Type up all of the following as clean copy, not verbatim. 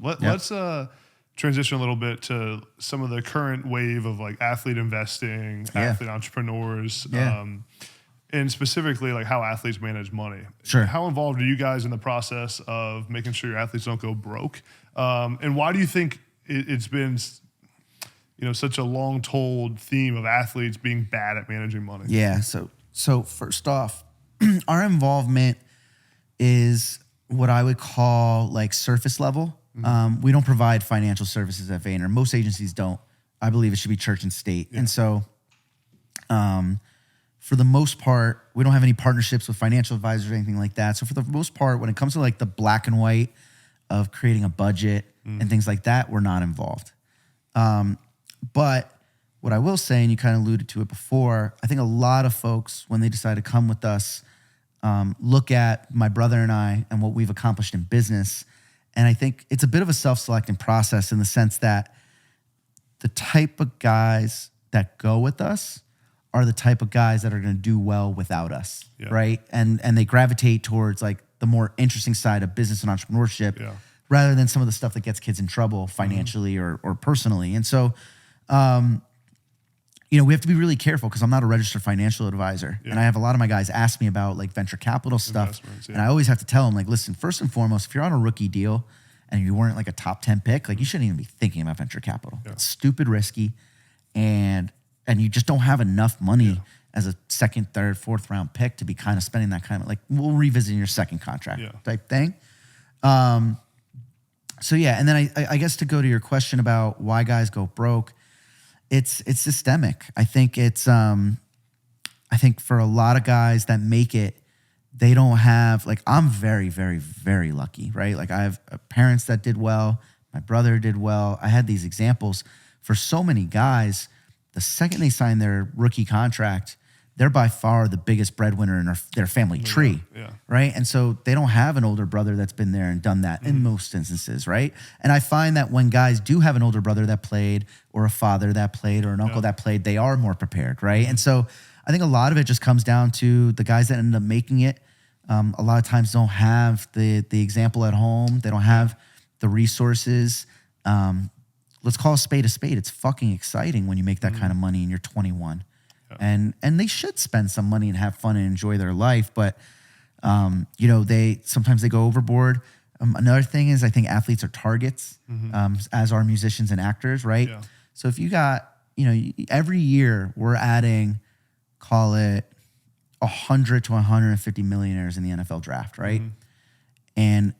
Let's transition a little bit to some of the current wave of like athlete investing, athlete entrepreneurs, and specifically like how athletes manage money. Sure. How involved are you guys in the process of making sure your athletes don't go broke? And why do you think it's been, such a long told theme of athletes being bad at managing money? Yeah. So first off, our involvement is what I would call like surface level. We don't provide financial services at Vayner. Most agencies don't. I believe it should be church and state. And so for the most part, we don't have any partnerships with financial advisors or anything like that. So for the most part, when it comes to like the black and white of creating a budget and things like that, we're not involved. But what I will say, and you kind of alluded to it before, I think a lot of folks, when they decide to come with us, look at my brother and I and what we've accomplished in business. And I think it's a bit of a self-selecting process in the sense that the type of guys that go with us are the type of guys that are going to do well without us, right? And they gravitate towards like the more interesting side of business and entrepreneurship rather than some of the stuff that gets kids in trouble financially or personally. And so, we have to be really careful because I'm not a registered financial advisor. And I have a lot of my guys ask me about like venture capital stuff. And I always have to tell them like, listen, first and foremost, if you're on a rookie deal and you weren't like a top 10 pick, like you shouldn't even be thinking about venture capital. It's stupid risky. And you just don't have enough money as a second, third, fourth round pick to be kind of spending that kind of like, we'll revisit your second contract type thing. So yeah. And then I guess to go to your question about why guys go broke, it's systemic. I think I think for a lot of guys that make it, they don't have, like, I'm very, very, very lucky, right? Like I have parents that did well. My brother did well. I had these examples for so many guys. The second they sign their rookie contract, they're by far the biggest breadwinner in their family tree, right? And so they don't have an older brother that's been there and done that in most instances, right? And I find that when guys do have an older brother that played or a father that played or an uncle that played, they are more prepared, right? And so I think a lot of it just comes down to the guys that end up making it. A lot of times don't have the example at home. They don't have the resources. Let's call a spade a spade. It's fucking exciting when you make that kind of money and you're 21. And they should spend some money and have fun and enjoy their life. But, sometimes they go overboard. Another thing is I think athletes are targets, as are musicians and actors, right? Yeah. So if you got, every year we're adding, call it 100 to 150 millionaires in the NFL draft, right? And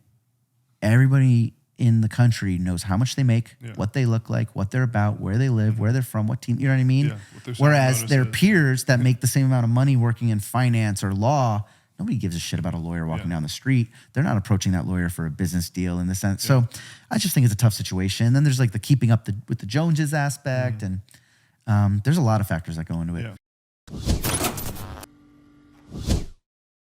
everybody in the country knows how much they make, what they look like, what they're about, where they live, where they're from, what team, you know what I mean? Whereas their peers that make the same amount of money working in finance or law, nobody gives a shit about a lawyer walking down the street. They're not approaching that lawyer for a business deal in the sense. So I just think it's a tough situation. And then there's like the keeping up with the Joneses aspect. And there's a lot of factors that go into it.